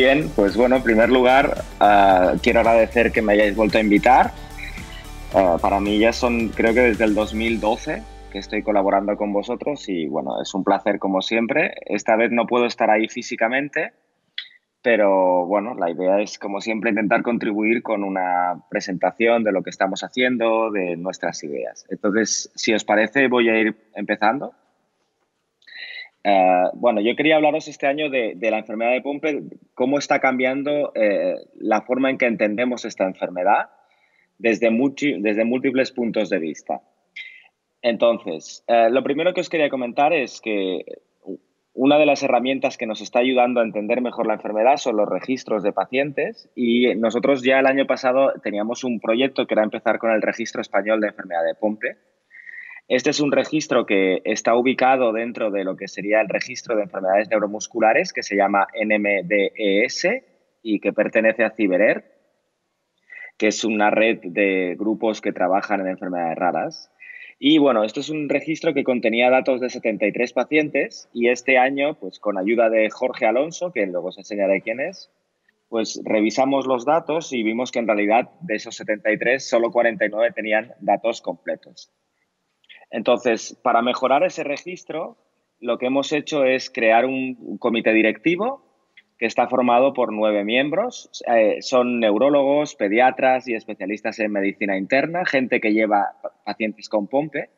bien, pues bueno, en primer lugar, quiero agradecer que me hayáis vuelto a invitar. Para mí ya son, creo que desde el 2012 que estoy colaborando con vosotros y bueno, es un placer como siempre. Esta vez no puedo estar ahí físicamente, pero bueno, la idea es como siempre intentar contribuir con una presentación de lo que estamos haciendo, de nuestras ideas. Entonces, si os parece, voy a ir empezando. Bueno, yo quería hablaros este año de la enfermedad de Pompe, cómo está cambiando la forma en que entendemos esta enfermedad desde múltiples puntos de vista. Entonces, lo primero que os quería comentar es que una de las herramientas que nos está ayudando a entender mejor la enfermedad son los registros de pacientes y nosotros ya el año pasado teníamos un proyecto que era empezar con el registro español de enfermedad de Pompe. Este es un registro que está ubicado dentro de lo que sería el registro de enfermedades neuromusculares, que se llama NMDES y que pertenece a CiberER, que es una red de grupos que trabajan en enfermedades raras. Y bueno, esto es un registro que contenía datos de 73 pacientes y este año, pues con ayuda de Jorge Alonso, que luego os enseñaré quién es, pues revisamos los datos y vimos que en realidad de esos 73, solo 49 tenían datos completos. Entonces, para mejorar ese registro, lo que hemos hecho es crear un comité directivo que está formado por 9 miembros. Son neurólogos, pediatras y especialistas en medicina interna, gente que lleva pacientes con Pompe.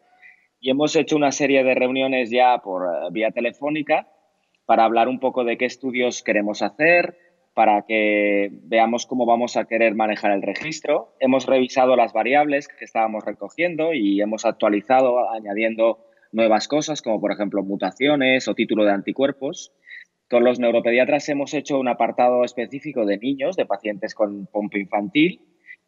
Y hemos hecho una serie de reuniones ya por vía telefónica para hablar un poco de qué estudios queremos hacer, para que veamos cómo vamos a querer manejar el registro. Hemos revisado las variables que estábamos recogiendo y hemos actualizado añadiendo nuevas cosas, como por ejemplo mutaciones o título de anticuerpos. Con los neuropediatras hemos hecho un apartado específico de niños, de pacientes con Pompe infantil,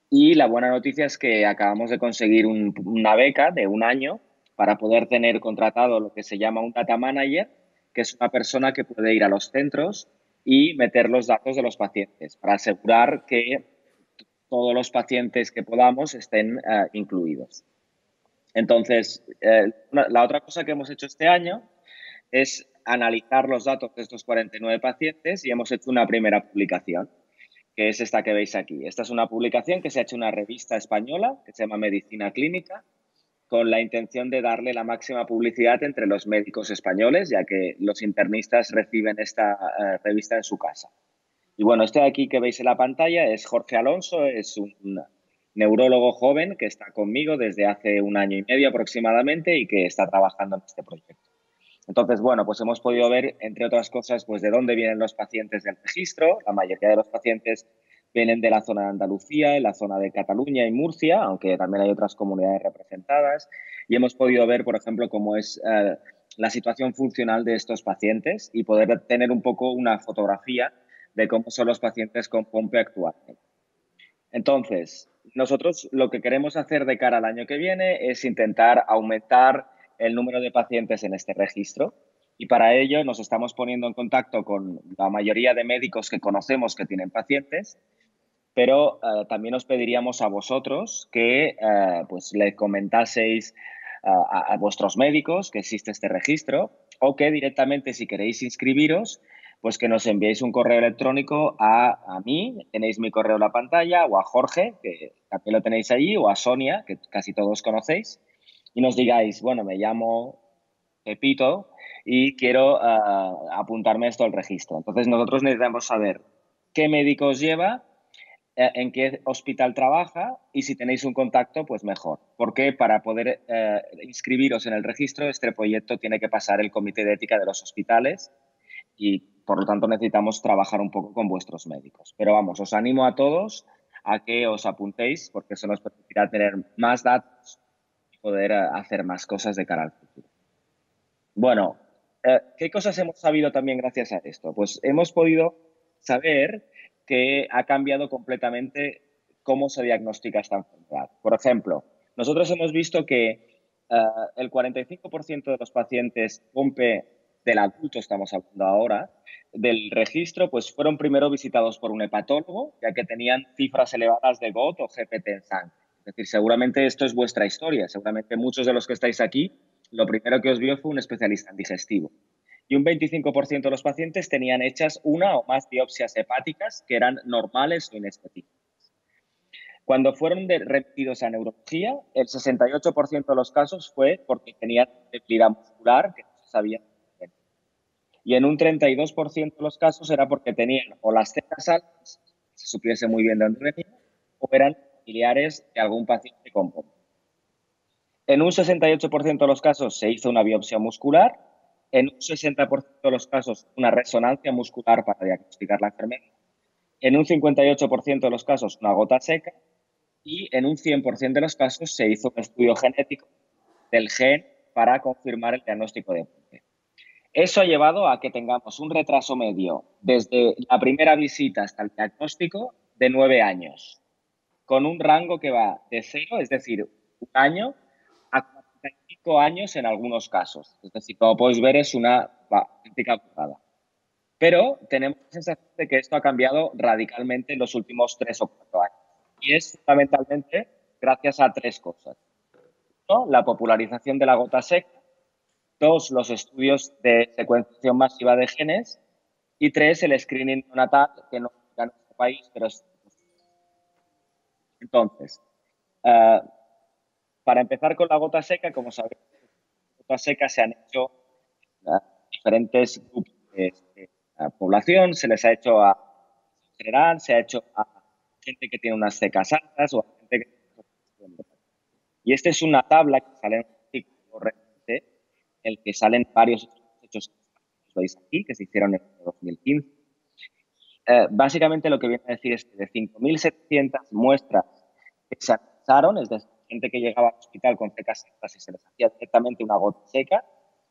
y la buena noticia es que acabamos de conseguir una beca de un año para poder tener contratado lo que se llama un data manager, que es una persona que puede ir a los centros y meter los datos de los pacientes para asegurar que todos los pacientes que podamos estén incluidos. Entonces, la otra cosa que hemos hecho este año es analizar los datos de estos 49 pacientes y hemos hecho una primera publicación, que es esta que veis aquí. Esta es una publicación que se ha hecho en una revista española que se llama Medicina Clínica, con la intención de darle la máxima publicidad entre los médicos españoles, ya que los internistas reciben esta revista en su casa. Y bueno, este de aquí que veis en la pantalla es Jorge Alonso, es un neurólogo joven que está conmigo desde hace un año y medio aproximadamente y que está trabajando en este proyecto. Entonces, bueno, pues hemos podido ver, entre otras cosas, pues de dónde vienen los pacientes del registro. La mayoría de los pacientes vienen de la zona de Andalucía, en la zona de Cataluña y Murcia, aunque también hay otras comunidades representadas. Y hemos podido ver, por ejemplo, cómo es la situación funcional de estos pacientes y poder tener un poco una fotografía de cómo son los pacientes con Pompe actualmente. Entonces, nosotros lo que queremos hacer de cara al año que viene es intentar aumentar el número de pacientes en este registro y para ello nos estamos poniendo en contacto con la mayoría de médicos que conocemos que tienen pacientes, pero también os pediríamos a vosotros que pues le comentaseis a vuestros médicos que existe este registro o que directamente si queréis inscribiros pues que nos enviéis un correo electrónico a mí, tenéis mi correo en la pantalla, o a Jorge, que también lo tenéis allí, o a Sonia, que casi todos conocéis, y nos digáis, bueno, me llamo Pepito y quiero apuntarme esto al registro. Entonces nosotros necesitamos saber qué médicos lleva, en qué hospital trabaja y si tenéis un contacto, pues mejor. Porque para poder inscribiros en el registro, este proyecto tiene que pasar el comité de ética de los hospitales y por lo tanto necesitamos trabajar un poco con vuestros médicos. Pero vamos, os animo a todos a que os apuntéis porque eso nos permitirá tener más datos y poder hacer más cosas de cara al futuro. Bueno, ¿qué cosas hemos sabido también gracias a esto? Pues hemos podido saber que ha cambiado completamente cómo se diagnostica esta enfermedad. Por ejemplo, nosotros hemos visto que el 45% de los pacientes POMPE del adulto, estamos hablando ahora, del registro, pues fueron primero visitados por un hepatólogo, ya que tenían cifras elevadas de GOT o GPT en sangre. Es decir, seguramente esto es vuestra historia, seguramente muchos de los que estáis aquí, lo primero que os vio fue un especialista en digestivo. y un 25% de los pacientes tenían hechas una o más biopsias hepáticas que eran normales o inespecíficas. Cuando fueron remitidos a neurología, el 68% de los casos fue porque tenían debilidad muscular que no se sabía. Y en un 32% de los casos era porque tenían o las cecas altas, se supiese muy bien de dónde venían, o eran familiares de algún paciente con POMC. En un 68% de los casos se hizo una biopsia muscular, en un 60% de los casos una resonancia muscular para diagnosticar la enfermedad, en un 58% de los casos una gota seca y en un 100% de los casos se hizo un estudio genético del gen para confirmar el diagnóstico de POMC. Eso ha llevado a que tengamos un retraso medio desde la primera visita hasta el diagnóstico de 9 años, con un rango que va de 0, es decir, un año, a 45 años en algunos casos. Es decir, como podéis ver, es una auténtica curvada. Pero tenemos la sensación de que esto ha cambiado radicalmente en los últimos 3 o 4 años. Y es fundamentalmente gracias a 3 cosas. 1, la popularización de la gota seca. 2, los estudios de secuenciación masiva de genes. Y 3, el screening neonatal, que no llega a nuestro país, pero es... Entonces, para empezar con la gota seca, como sabéis, la gota seca se han hecho diferentes grupos de población, se les ha hecho a general, se ha hecho a gente que tiene unas cecas altas o a gente que... Y esta es una tabla que sale en un artículo reciente, en el que salen varios hechos que veis aquí, que se hicieron en 2015. Básicamente lo que viene a decir es que de 5.700 muestras que se analizaron, es decir, gente que llegaba al hospital con cecas altas y se les hacía directamente una gota seca,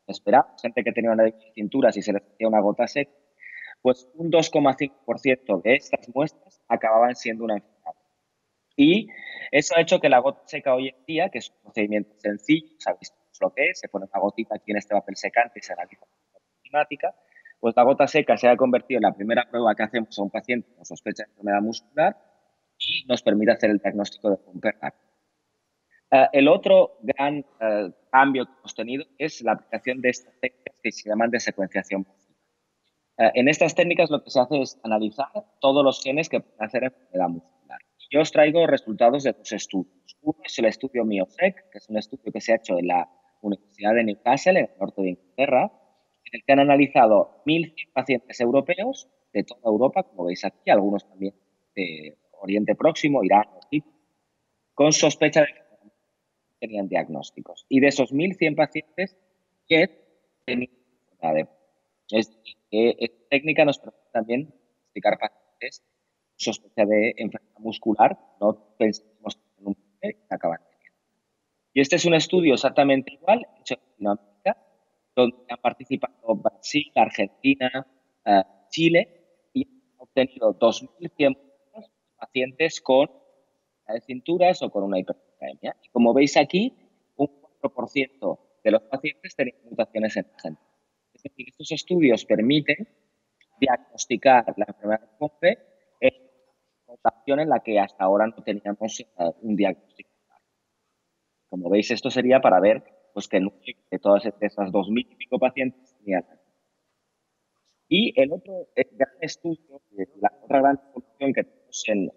espera, gente que tenía una de cinturas y se les hacía una gota seca, pues un 2,5% de estas muestras acababan siendo una enfermedad. Y eso ha hecho que la gota seca hoy en día, que es un procedimiento sencillo, sabéis lo que es, se pone una gotita aquí en este papel secante y se analiza la climática, pues la gota seca se ha convertido en la primera prueba que hacemos a un paciente con sospecha de enfermedad muscular y nos permite hacer el diagnóstico de POMC rápido. El otro gran cambio que hemos tenido es la aplicación de estas técnicas que se llaman de secuenciación masiva. En estas técnicas lo que se hace es analizar todos los genes que pueden hacer enfermedad muscular. Yo os traigo resultados de 2 estudios. Uno es el estudio MIOSEC, que es un estudio que se ha hecho en la Universidad de Newcastle, en el norte de Inglaterra, en el que han analizado 1.100 pacientes europeos de toda Europa, como veis aquí, algunos también de Oriente Próximo, Irán, Egipto, con sospecha de que tenían diagnósticos. Y de esos 1.100 pacientes, 10 tenían enfermedad de POMC. Es decir, que esta técnica nos permite también diagnosticar pacientes con sospecha de enfermedad muscular, no pensemos en un paciente que acaban teniendo. Y este es un estudio exactamente igual, hecho en Latinoamérica, donde han participado Brasil, Argentina, Chile, y han obtenido 2.100 pacientes con de cinturas o con una hiperglicemia. Y como veis aquí, un 4% de los pacientes tenían mutaciones en la genética. Es decir, estos estudios permiten diagnosticar la enfermedad de POMC en una población en la que hasta ahora no teníamos un diagnóstico. Como veis, esto sería para ver pues, que de todas esas 2.000 y pico pacientes tenían. Y el otro gran estudio, la otra gran evolución que tenemos en el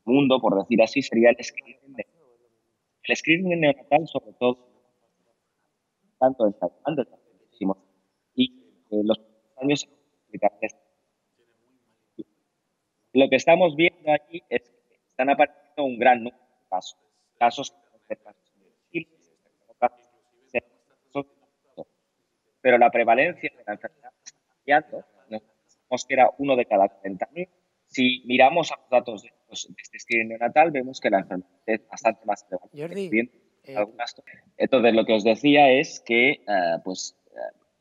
mundo, por decir así, sería el screening. El screening neonatal, sobre todo, tanto en Taiwán, desde hace muchísimos años, y los años lo que estamos viendo aquí es que están apareciendo un gran número de casos. Casos que pueden ser casos infantiles, pero la prevalencia de la enfermedad está cambiando. Nos pensamos que era 1 de cada 40.000. Si miramos a los datos de este screening neonatal, vemos que la enfermedad es bastante más prevalente. Jordi, Entonces, lo que os decía es que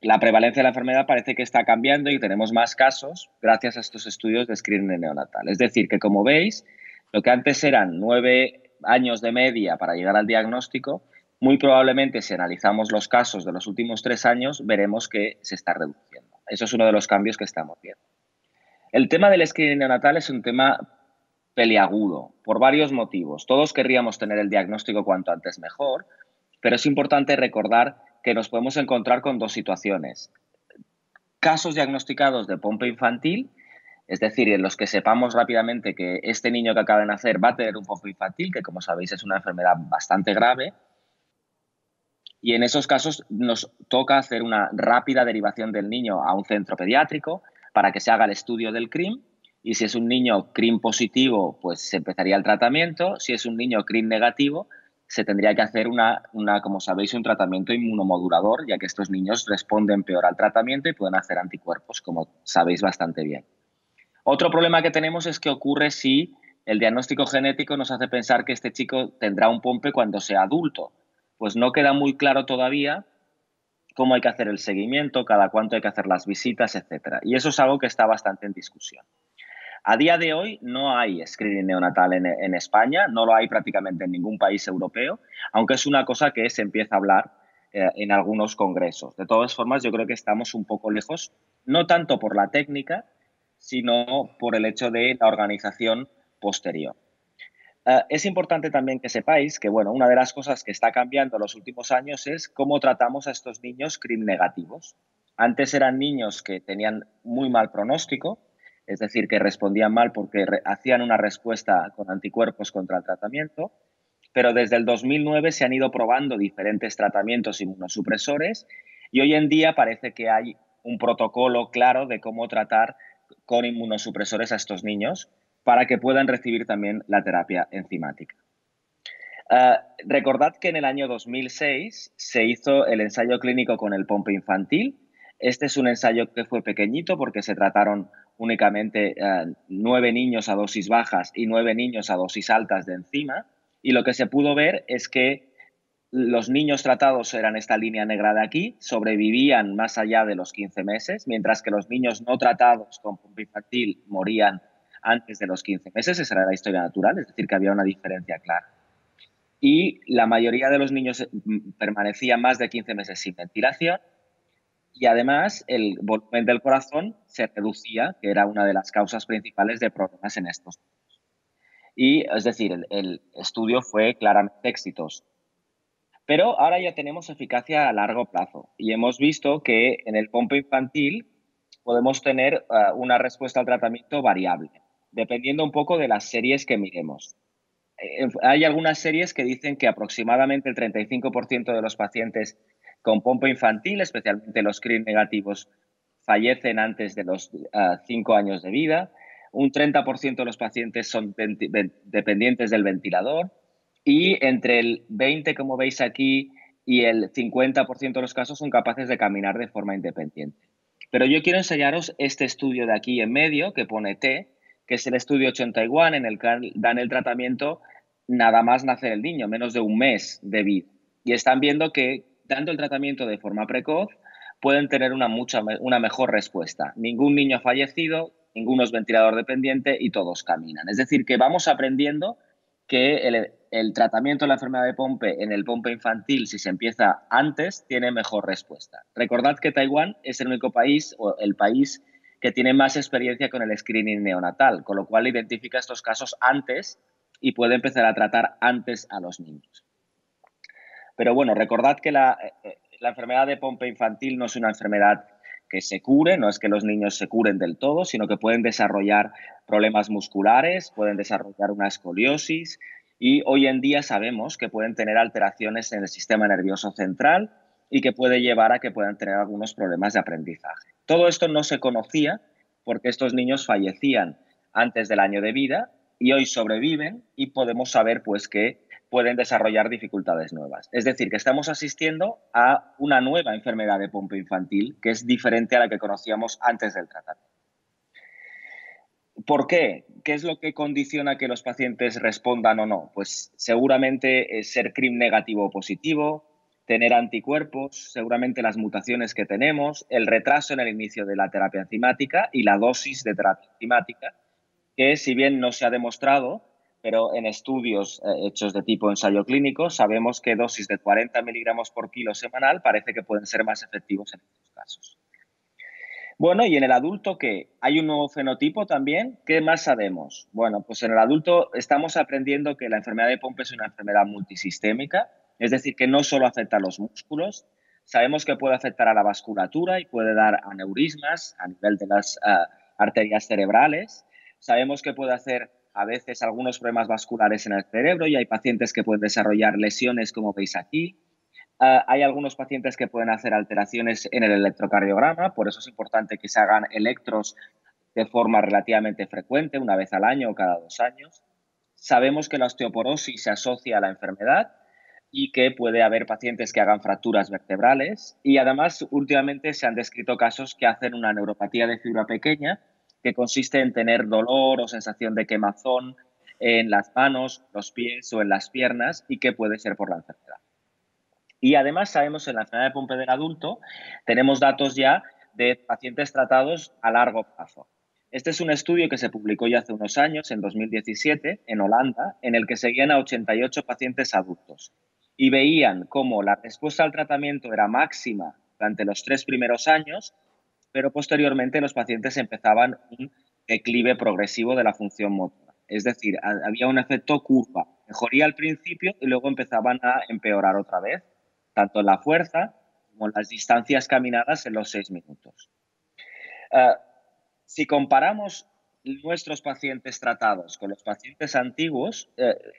la prevalencia de la enfermedad parece que está cambiando y tenemos más casos gracias a estos estudios de screening neonatal. Es decir, que como veis, lo que antes eran 9 años de media para llegar al diagnóstico, muy probablemente si analizamos los casos de los últimos 3 años, veremos que se está reduciendo. Eso es uno de los cambios que estamos viendo. El tema del screening neonatal es un tema peliagudo por varios motivos. Todos querríamos tener el diagnóstico cuanto antes mejor, pero es importante recordar que nos podemos encontrar con 2 situaciones. casos diagnosticados de Pompe infantil, es decir, en los que sepamos rápidamente que este niño que acaba de nacer va a tener un Pompe infantil, que como sabéis es una enfermedad bastante grave, y en esos casos nos toca hacer una rápida derivación del niño a un centro pediátrico para que se haga el estudio del CRIM. Y si es un niño CRIM positivo, pues se empezaría el tratamiento. Si es un niño CRIM negativo, se tendría que hacer como sabéis, un tratamiento inmunomodulador, ya que estos niños responden peor al tratamiento y pueden hacer anticuerpos, como sabéis bastante bien. Otro problema que tenemos es que ocurre si el diagnóstico genético nos hace pensar que este chico tendrá un Pompe cuando sea adulto. Pues no queda muy claro todavía cómo hay que hacer el seguimiento, cada cuánto hay que hacer las visitas, etcétera. Y eso es algo que está bastante en discusión. A día de hoy no hay screening neonatal en España, no lo hay prácticamente en ningún país europeo, aunque es una cosa que se empieza a hablar en algunos congresos. De todas formas, yo creo que estamos un poco lejos, no tanto por la técnica, sino por el hecho de la organización posterior. Es importante también que sepáis que, bueno, una de las cosas que está cambiando en los últimos años es cómo tratamos a estos niños CRIM negativos. Antes eran niños que tenían muy mal pronóstico, es decir, que respondían mal porque hacían una respuesta con anticuerpos contra el tratamiento, pero desde el 2009 se han ido probando diferentes tratamientos inmunosupresores y hoy en día parece que hay un protocolo claro de cómo tratar con inmunosupresores a estos niños para que puedan recibir también la terapia enzimática. Recordad que en el año 2006 se hizo el ensayo clínico con el Pompe infantil. Este es un ensayo que fue pequeñito porque se trataron únicamente 9 niños a dosis bajas y 9 niños a dosis altas de enzima. Y lo que se pudo ver es que los niños tratados eran esta línea negra de aquí, sobrevivían más allá de los 15 meses, mientras que los niños no tratados con Pompe infantil morían antes de los 15 meses. Esa era la historia natural, es decir, que había una diferencia clara. Y la mayoría de los niños permanecían más de 15 meses sin ventilación y además el volumen del corazón se reducía, que era una de las causas principales de problemas en estos niños. Y es decir, el estudio fue claramente exitoso. Pero ahora ya tenemos eficacia a largo plazo y hemos visto que en el Pompe infantil podemos tener una respuesta al tratamiento variable, dependiendo un poco de las series que miremos. Hay algunas series que dicen que aproximadamente el 35% de los pacientes con Pompe infantil, especialmente los CRIM negativos, fallecen antes de los 5 años de vida. Un 30% de los pacientes son dependientes del ventilador y entre el 20, como veis aquí, y el 50% de los casos son capaces de caminar de forma independiente. Pero yo quiero enseñaros este estudio de aquí en medio, que pone T, que es el estudio 81, en el que dan el tratamiento nada más nacer el niño, menos de un mes de vida. Y están viendo que, dando el tratamiento de forma precoz, pueden tener una mejor respuesta. Ningún niño ha fallecido, ninguno es ventilador dependiente y todos caminan. Es decir, que vamos aprendiendo que el tratamiento de la enfermedad de Pompe en el Pompe infantil, si se empieza antes, tiene mejor respuesta. Recordad que Taiwán es el único país o el país que tiene más experiencia con el screening neonatal, con lo cual identifica estos casos antes y puede empezar a tratar antes a los niños. Pero bueno, recordad que la enfermedad de Pompe infantil no es una enfermedad que se cure, no es que los niños se curen del todo, sino que pueden desarrollar problemas musculares, pueden desarrollar una escoliosis y hoy en día sabemos que pueden tener alteraciones en el sistema nervioso central y que puede llevar a que puedan tener algunos problemas de aprendizaje. Todo esto no se conocía porque estos niños fallecían antes del año de vida y hoy sobreviven y podemos saber pues que pueden desarrollar dificultades nuevas. Es decir, que estamos asistiendo a una nueva enfermedad de Pompe infantil que es diferente a la que conocíamos antes del tratamiento. ¿Por qué? ¿Qué es lo que condiciona que los pacientes respondan o no? Pues seguramente ser CRIM negativo o positivo, tener anticuerpos, seguramente las mutaciones que tenemos, el retraso en el inicio de la terapia enzimática y la dosis de terapia enzimática, que si bien no se ha demostrado, pero en estudios hechos de tipo ensayo clínico sabemos que dosis de 40 miligramos por kilo semanal parece que pueden ser más efectivos en estos casos. Bueno, y en el adulto, ¿qué? ¿Hay un nuevo fenotipo también? ¿Qué más sabemos? Bueno, pues en el adulto estamos aprendiendo que la enfermedad de Pompe es una enfermedad multisistémica, es decir, que no solo afecta a los músculos, Sabemos que puede afectar a la vasculatura y puede dar aneurismas a nivel de las arterias cerebrales. Sabemos que puede hacer a veces algunos problemas vasculares en el cerebro y hay pacientes que pueden desarrollar lesiones como veis aquí. Hay algunos pacientes que pueden hacer alteraciones en el electrocardiograma, por eso es importante que se hagan electros de forma relativamente frecuente, una vez al año o cada 2 años. Sabemos que la osteoporosis se asocia a la enfermedad y que puede haber pacientes que hagan fracturas vertebrales y además últimamente se han descrito casos que hacen una neuropatía de fibra pequeña que consiste en tener dolor o sensación de quemazón en las manos, los pies o en las piernas y que puede ser por la enfermedad. Y además sabemos en la enfermedad de Pompe del adulto, tenemos datos ya de pacientes tratados a largo plazo. Este es un estudio que se publicó ya hace unos años, en 2017, en Holanda, en el que seguían a 88 pacientes adultos y veían cómo la respuesta al tratamiento era máxima durante los 3 primeros años, pero posteriormente los pacientes empezaban un declive progresivo de la función motora. Es decir, había un efecto curva. Mejoría al principio y luego empezaban a empeorar otra vez, tanto en la fuerza como en las distancias caminadas en los 6 minutos. Si comparamos nuestros pacientes tratados con los pacientes antiguos,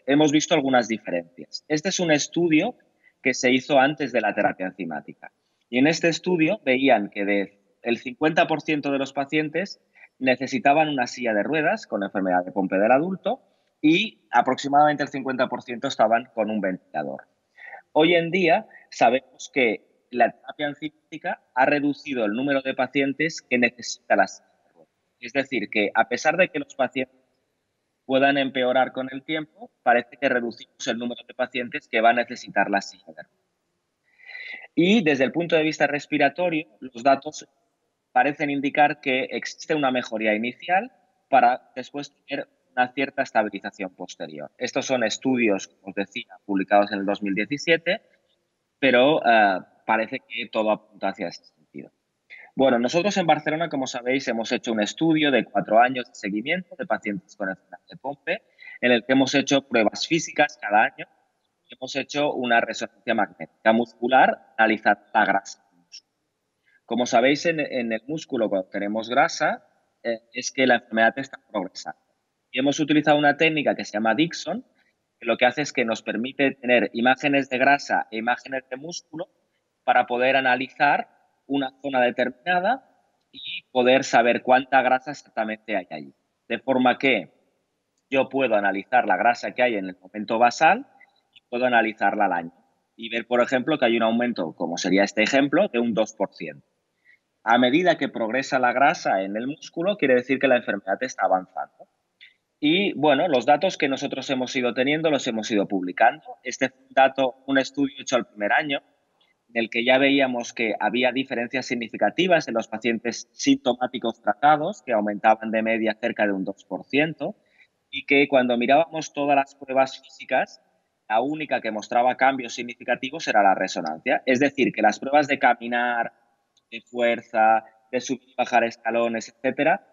hemos visto algunas diferencias. Este es un estudio que se hizo antes de la terapia enzimática. Y en este estudio veían que el 50% de los pacientes necesitaban una silla de ruedas con enfermedad de Pompe del adulto y aproximadamente el 50% estaban con un ventilador. Hoy en día sabemos que la terapia enzimática ha reducido el número de pacientes que necesitan la silla de ruedas. Es decir, que a pesar de que los pacientes puedan empeorar con el tiempo, parece que reducimos el número de pacientes que va a necesitar la silla de ruedas. Y desde el punto de vista respiratorio, los datos parecen indicar que existe una mejoría inicial para después tener una cierta estabilización posterior. Estos son estudios, como os decía, publicados en el 2017, pero parece que todo apunta hacia ese sentido. Bueno, nosotros en Barcelona, como sabéis, hemos hecho un estudio de 4 años de seguimiento de pacientes con enfermedad de Pompe, en el que hemos hecho pruebas físicas cada año y hemos hecho una resonancia magnética muscular analizando la grasa del músculo. Como sabéis, en el músculo, cuando tenemos grasa, es que la enfermedad está progresando. Y hemos utilizado una técnica que se llama Dixon, que lo que hace es que nos permite tener imágenes de grasa e imágenes de músculo para poder analizar una zona determinada y poder saber cuánta grasa exactamente hay allí. De forma que yo puedo analizar la grasa que hay en el momento basal y puedo analizarla al año y ver, por ejemplo, que hay un aumento, como sería este ejemplo, de un 2%. A medida que progresa la grasa en el músculo, quiere decir que la enfermedad está avanzando. Y bueno, los datos que nosotros hemos ido teniendo los hemos ido publicando. Este fue un estudio hecho al primer año, en el que ya veíamos que había diferencias significativas en los pacientes sintomáticos tratados, que aumentaban de media cerca de un 2%, y que cuando mirábamos todas las pruebas físicas, la única que mostraba cambios significativos era la resonancia. Es decir, que las pruebas de caminar, de fuerza, de subir y bajar escalones, etcétera,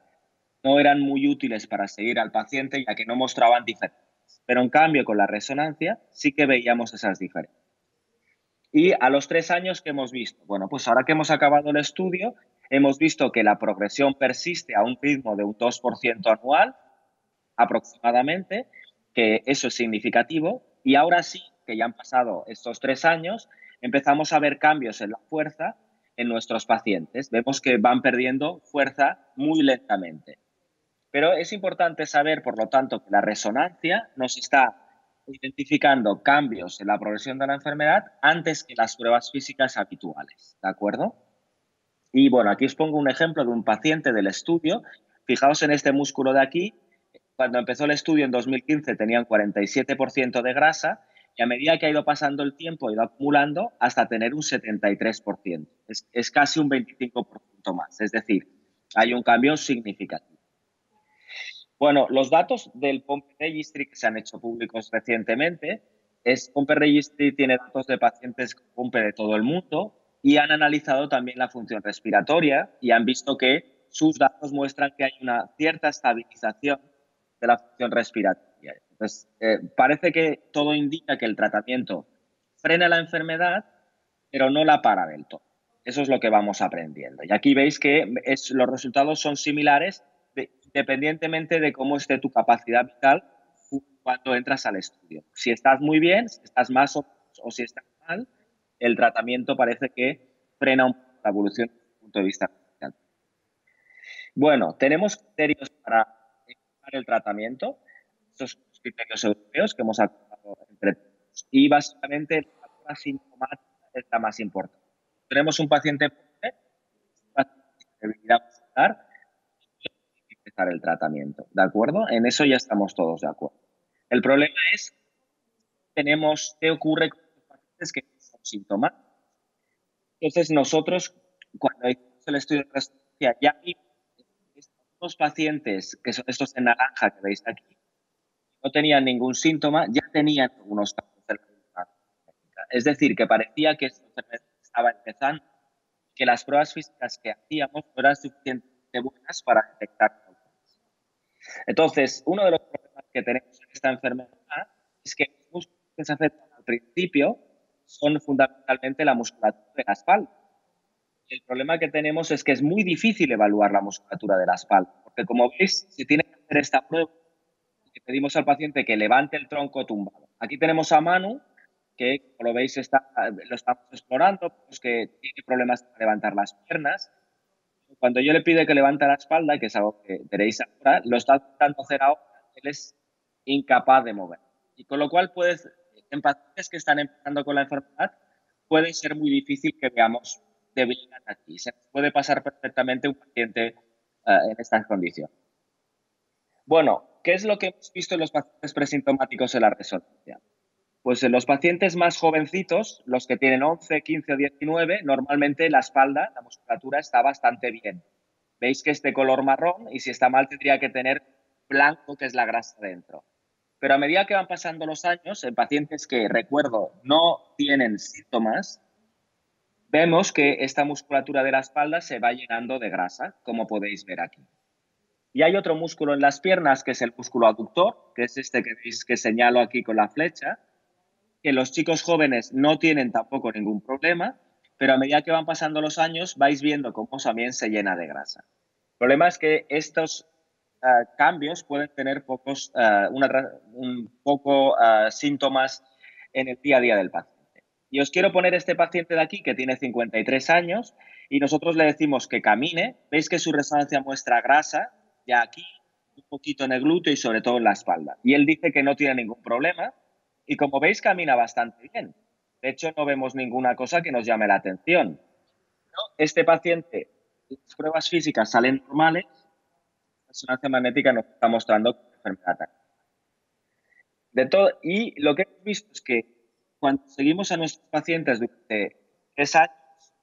no eran muy útiles para seguir al paciente ya que no mostraban diferencias. Pero en cambio con la resonancia sí que veíamos esas diferencias. Y a los 3 años, ¿qué hemos visto? Bueno, pues ahora que hemos acabado el estudio, hemos visto que la progresión persiste a un ritmo de un 2% anual, aproximadamente, que eso es significativo. Y ahora sí, que ya han pasado estos 3 años, empezamos a ver cambios en la fuerza en nuestros pacientes. Vemos que van perdiendo fuerza muy lentamente. Pero es importante saber, por lo tanto, que la resonancia nos está identificando cambios en la progresión de la enfermedad antes que las pruebas físicas habituales, ¿de acuerdo? Y bueno, aquí os pongo un ejemplo de un paciente del estudio. Fijaos en este músculo de aquí. Cuando empezó el estudio en 2015 tenían 47% de grasa y a medida que ha ido pasando el tiempo ha ido acumulando hasta tener un 73%. Es casi un 25% más. Es decir, hay un cambio significativo. Bueno, los datos del Pompe Registry que se han hecho públicos recientemente, Pompe Registry tiene datos de pacientes con Pompe de todo el mundo y han analizado también la función respiratoria y han visto que sus datos muestran que hay una cierta estabilización de la función respiratoria. Entonces, parece que todo indica que el tratamiento frena la enfermedad, pero no la para del todo. Eso es lo que vamos aprendiendo. Y aquí veis que los resultados son similares independientemente de cómo esté tu capacidad vital cuando entras al estudio. Si estás muy bien, si estás más o si estás mal, el tratamiento parece que frena un poco la evolución desde el punto de vista vital. Bueno, tenemos criterios para evaluar el tratamiento. Estos son los criterios europeos que hemos acordado entre todos. Y básicamente la prueba sintomática es la más importante. Tenemos un paciente pobre, debilidad muscular, y empezar el tratamiento. ¿De acuerdo? En eso ya estamos todos de acuerdo. El problema es qué ocurre con los pacientes que son síntomas. Entonces, nosotros, cuando hicimos el estudio de resonancia, ya vimos los pacientes, que son estos en naranja que veis aquí, no tenían ningún síntoma, ya tenían algunos casos de la enfermedad. Es decir, que parecía que esta enfermedad estaba empezando, que las pruebas físicas que hacíamos no eran suficientemente buenas para detectar síntomas. Entonces, uno de los problemas que tenemos en esta enfermedad es que los músculos que se afectan al principio son fundamentalmente la musculatura de la espalda. El problema que tenemos es que es muy difícil evaluar la musculatura de la espalda, porque como veis, se tiene que hacer esta prueba que pedimos al paciente que levante el tronco tumbado. Aquí tenemos a Manu, que como lo veis lo estamos explorando, pues que tiene problemas para levantar las piernas. Cuando yo le pido que levante la espalda, que es algo que veréis ahora, lo está intentando hacer ahora, él es incapaz de mover. Y con lo cual, en pacientes que están empezando con la enfermedad, puede ser muy difícil que veamos debilidad aquí. Se puede pasar perfectamente un paciente en estas condiciones. Bueno, ¿qué es lo que hemos visto en los pacientes presintomáticos en la resonancia? Pues en los pacientes más jovencitos, los que tienen 11, 15 o 19, normalmente la espalda, la musculatura está bastante bien. Veis que es de color marrón y si está mal tendría que tener blanco, que es la grasa dentro. Pero a medida que van pasando los años, en pacientes que, recuerdo, no tienen síntomas, vemos que esta musculatura de la espalda se va llenando de grasa, como podéis ver aquí. Y hay otro músculo en las piernas, que es el músculo aductor, que es este que veis que señalo aquí con la flecha, que los chicos jóvenes no tienen tampoco ningún problema, pero a medida que van pasando los años vais viendo cómo también se llena de grasa. El problema es que estos cambios pueden tener un poco síntomas en el día a día del paciente. Y os quiero poner este paciente de aquí que tiene 53 años y nosotros le decimos que camine. Veis que su resonancia muestra grasa, ya aquí, un poquito en el glúteo y sobre todo en la espalda. Y él dice que no tiene ningún problema y como veis camina bastante bien. De hecho, no vemos ninguna cosa que nos llame la atención. Este paciente, las pruebas físicas salen normales, la resonancia magnética nos está mostrando enfermedad. Y lo que hemos visto es que cuando seguimos a nuestros pacientes durante 3 años,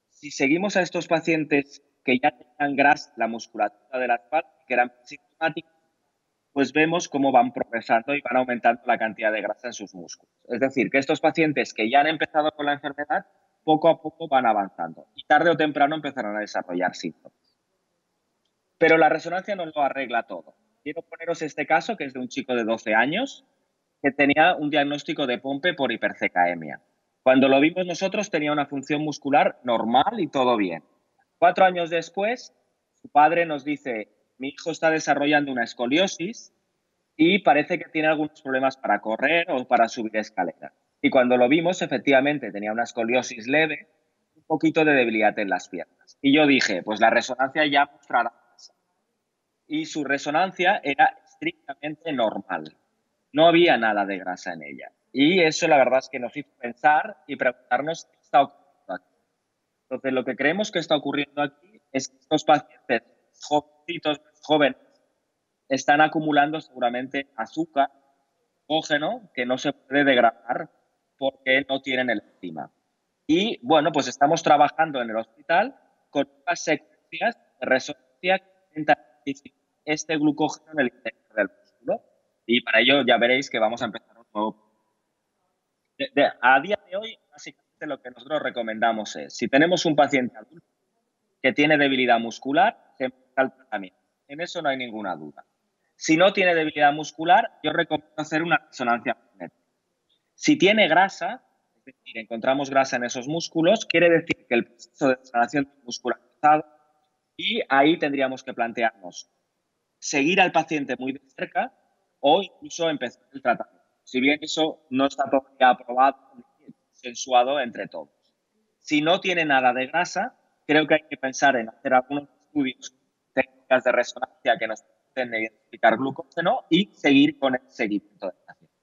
si seguimos a estos pacientes que ya tenían grasa, la musculatura de la espalda, que eran sintomáticos, pues vemos cómo van progresando y van aumentando la cantidad de grasa en sus músculos. Es decir, que estos pacientes que ya han empezado con la enfermedad, poco a poco van avanzando y tarde o temprano empezarán a desarrollar síntomas. Pero la resonancia no lo arregla todo. Quiero poneros este caso, que es de un chico de 12 años que tenía un diagnóstico de Pompe por hipercecaemia. Cuando lo vimos nosotros tenía una función muscular normal y todo bien. 4 años después, su padre nos dice, mi hijo está desarrollando una escoliosis y parece que tiene algunos problemas para correr o para subir escaleras. Y cuando lo vimos, efectivamente, tenía una escoliosis leve, un poquito de debilidad en las piernas. Y yo dije, pues la resonancia ya mostrará. Y su resonancia era estrictamente normal. No había nada de grasa en ella. Y eso la verdad es que nos hizo pensar y preguntarnos qué está ocurriendo aquí. Entonces, lo que creemos que está ocurriendo aquí es que estos pacientes jovencitos, jóvenes, están acumulando seguramente azúcar, glucógeno, que no se puede degradar porque no tienen el enzima. Y bueno, pues estamos trabajando en el hospital con unas secuencias de resonancia que intentan identificar este glucógeno en el interior del músculo. Y para ello ya veréis que vamos a empezar un nuevo. A día de hoy, básicamente lo que nosotros recomendamos es, si tenemos un paciente adulto que tiene debilidad muscular, se empieza el tratamiento. En eso no hay ninguna duda. Si no tiene debilidad muscular, yo recomiendo hacer una resonancia magnética. Si tiene grasa, decir, encontramos grasa en esos músculos, quiere decir que el proceso de sanación muscular ha empezado y ahí tendríamos que plantearnos seguir al paciente muy de cerca o incluso empezar el tratamiento. Si bien eso no está todavía aprobado ni consensuado entre todos. Si no tiene nada de grasa, creo que hay que pensar en hacer algunos estudios, técnicas de resonancia que nos permiten identificar glucógeno y seguir con el seguimiento del paciente.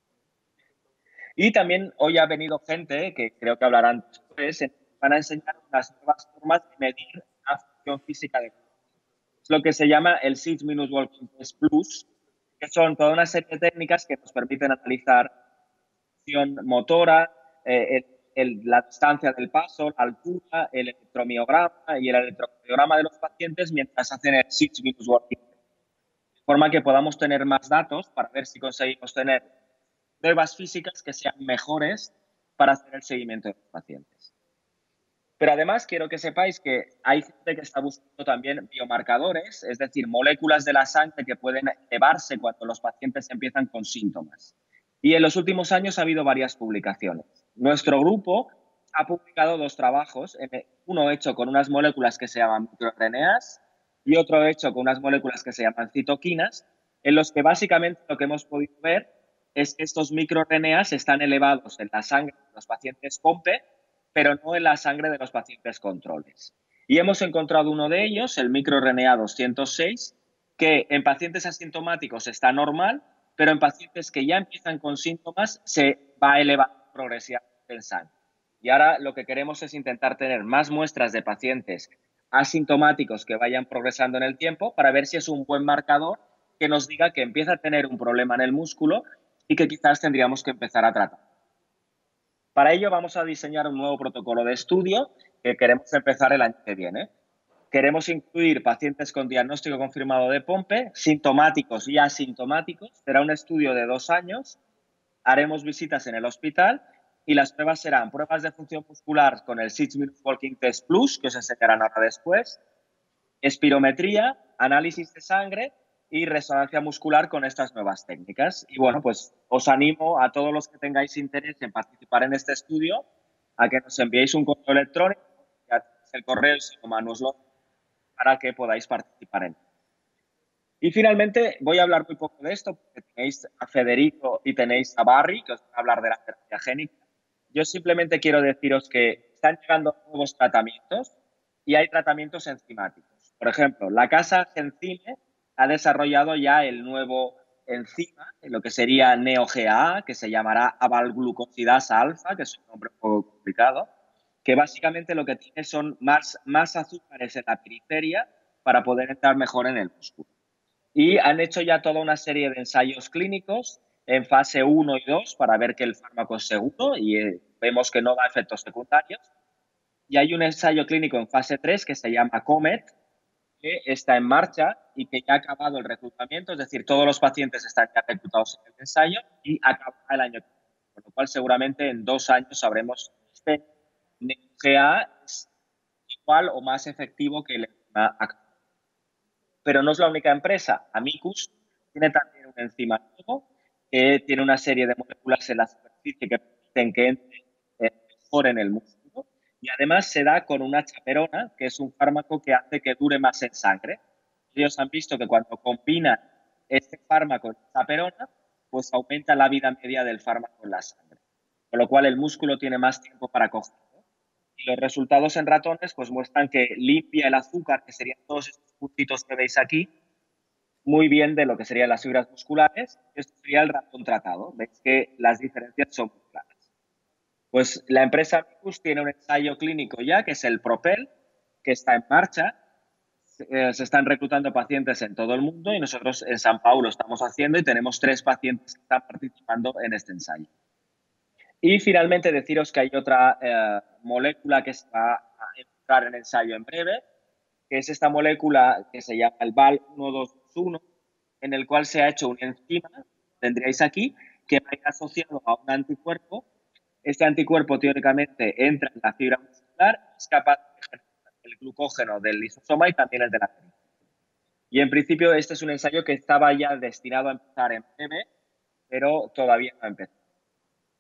Y también hoy ha venido gente, que creo que hablarán después, van a enseñar unas nuevas formas de medir la función física de es lo que se llama el 6 Minute Walking Test Plus, que son toda una serie de técnicas que nos permiten analizar función motora, la distancia del paso, la altura, el electromiograma y el electrocardiograma de los pacientes mientras hacen el 6 Minute Walking Test. De forma que podamos tener más datos para ver si conseguimos tener pruebas físicas que sean mejores para hacer el seguimiento de los pacientes. Pero además quiero que sepáis que hay gente que está buscando también biomarcadores, es decir, moléculas de la sangre que pueden elevarse cuando los pacientes empiezan con síntomas. Y en los últimos años ha habido varias publicaciones. Nuestro grupo ha publicado 2 trabajos, uno hecho con unas moléculas que se llaman microRNAs y otro hecho con unas moléculas que se llaman citoquinas, en los que básicamente lo que hemos podido ver es que estos microRNAs están elevados en la sangre de los pacientes POMPE, pero no en la sangre de los pacientes controles. Y hemos encontrado uno de ellos, el microRNA 206, que en pacientes asintomáticos está normal, pero en pacientes que ya empiezan con síntomas se va a elevar progresivamente en sangre. Y ahora lo que queremos es intentar tener más muestras de pacientes asintomáticos que vayan progresando en el tiempo para ver si es un buen marcador que nos diga que empieza a tener un problema en el músculo y que quizás tendríamos que empezar a tratar. Para ello vamos a diseñar un nuevo protocolo de estudio que queremos empezar el año que viene. Queremos incluir pacientes con diagnóstico confirmado de POMPE, sintomáticos y asintomáticos. Será un estudio de 2 años. Haremos visitas en el hospital y las pruebas serán pruebas de función muscular con el 6 Minute Walking Test Plus, que os enseñarán ahora después, espirometría, análisis de sangre y resonancia muscular con estas nuevas técnicas. Y bueno, pues os animo a todos los que tengáis interés en participar en este estudio a que nos enviéis un correo electrónico, ya tenéis el correo para que podáis participar en él. Y finalmente voy a hablar muy poco de esto porque tenéis a Federico y tenéis a Barry, que os van a hablar de la terapia génica. Yo simplemente quiero deciros que están llegando nuevos tratamientos y hay tratamientos enzimáticos. Por ejemplo, la casa Gencine ha desarrollado ya el nuevo enzima, lo que sería NeoGA, que se llamará avalglucosidasa alfa, que es un nombre un poco complicado, que básicamente lo que tiene son más azúcares en la periferia para poder entrar mejor en el músculo. Y han hecho ya toda una serie de ensayos clínicos en fase 1 y 2 para ver que el fármaco es seguro y vemos que no da efectos secundarios. Y hay un ensayo clínico en fase 3 que se llama COMET, que está en marcha y que ya ha acabado el reclutamiento, es decir, todos los pacientes están ya reclutados en el ensayo y acabará el año que viene. Con lo cual, seguramente en 2 años sabremos si este NGA es igual o más efectivo que el enzima actual. Pero no es la única empresa. Amicus tiene también un enzima nuevo que tiene una serie de moléculas en la superficie que permiten que entre mejor en el músculo y además se da con una chaperona, que es un fármaco que hace que dure más en sangre. Ellos han visto que cuando combinan este fármaco con chaperona, pues aumenta la vida media del fármaco en la sangre. Con lo cual el músculo tiene más tiempo para cogerlo. Y los resultados en ratones pues muestran que limpia el azúcar, que serían todos estos puntitos que veis aquí, muy bien de lo que serían las fibras musculares. Esto sería el ratón tratado. Veis que las diferencias son muy claras. Pues la empresa Amicus tiene un ensayo clínico ya, que es el PROPEL, que está en marcha. Se están reclutando pacientes en todo el mundo y nosotros en San Paulo estamos haciendo y tenemos 3 pacientes que están participando en este ensayo. Y finalmente deciros que hay otra molécula que se va a entrar en ensayo en breve, que es esta molécula que se llama el BAL1221, en el cual se ha hecho un enzima, tendríais aquí, que va a ir asociado a un anticuerpo. Este anticuerpo teóricamente entra en la fibra muscular y es capaz de generar el glucógeno del lisosoma y también el de la periferia. Y en principio este es un ensayo que estaba ya destinado a empezar en breve, pero todavía no ha empezado.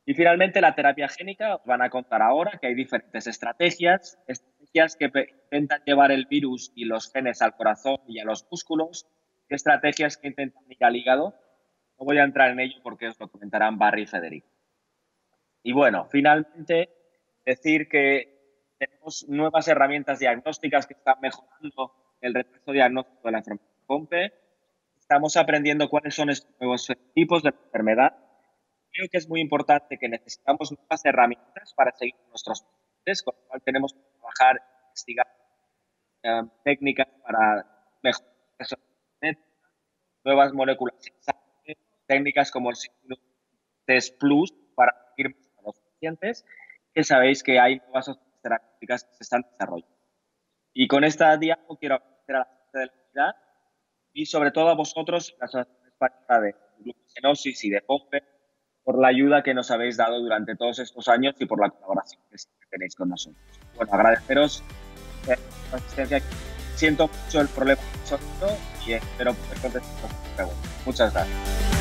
Y finalmente, la terapia génica, os van a contar ahora que hay diferentes estrategias que intentan llevar el virus y los genes al corazón y a los músculos, y estrategias que intentan ir al hígado. No voy a entrar en ello porque os lo comentarán Barry y Federico. Y bueno, finalmente, decir que tenemos nuevas herramientas diagnósticas que están mejorando el retraso diagnóstico de la enfermedad de Pompe. Estamos aprendiendo cuáles son estos nuevos tipos de enfermedad. Creo que es muy importante que necesitamos nuevas herramientas para seguir nuestros pacientes, con lo cual tenemos que trabajar, investigar técnicas para mejorar eso, nuevas moléculas de sangre, técnicas como el Test Plus para seguir a los pacientes, que sabéis que hay nuevas opciones terapéuticas que se están desarrollando. Y con esta diapo quiero agradecer a la gente de la unidad y sobre todo a vosotros, la Asociación Española de Glucosenosis y de Pompe, por la ayuda que nos habéis dado durante todos estos años y por la colaboración que siempre tenéis con nosotros. Bueno, agradeceros la asistencia. Siento mucho el problema de sonido y espero poder contestar vuestras preguntas. Muchas gracias.